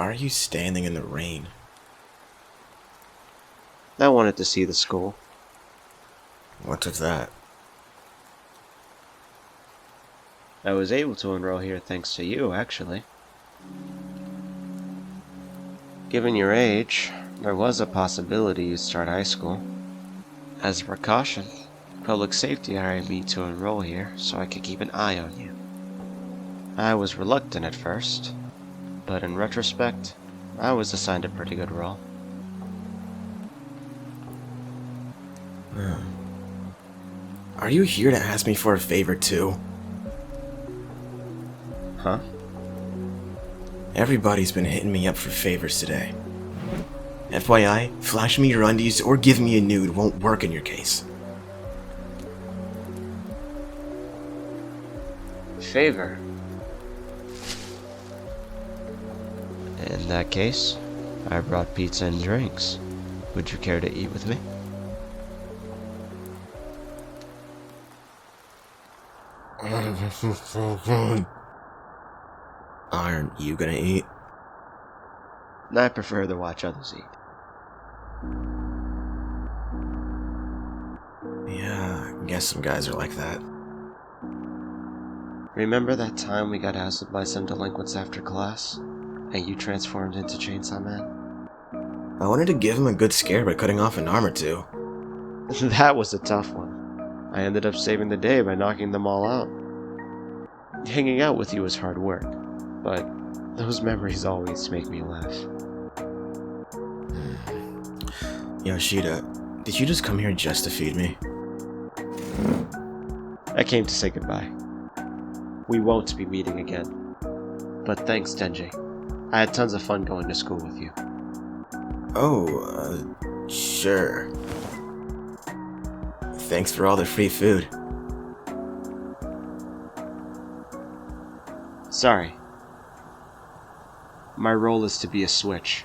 Why are you standing in the rain? I wanted to see the school. What of that? I was able to enroll here thanks to you, actually. Given your age, there was a possibility you'd start high school. As a precaution, public safety hired me to enroll here so I could keep an eye on you. I was reluctant at first, but in retrospect, I was assigned a pretty good role. Are you here to ask me for a favor too? Huh? Everybody's been hitting me up for favors today. FYI, flashing me your undies or giving me a nude won't work in your case. Favor? In that case, I brought pizza and drinks. Would you care to eat with me? Aren't you gonna eat? I prefer to watch others eat. Yeah, I guess some guys are like that. Remember that time we got hassled by some delinquents after class, and you transformed into Chainsaw Man? I wanted to give him a good scare by cutting off an arm or two. That was a tough one. I ended up saving the day by knocking them all out. Hanging out with you was hard work, but those memories always make me laugh. Yoshida, did you just come here just to feed me? I came to say goodbye. We won't be meeting again. But thanks, Denji. I had tons of fun going to school with you. Oh, sure. Thanks for all the free food. Sorry. My role is to be a switch.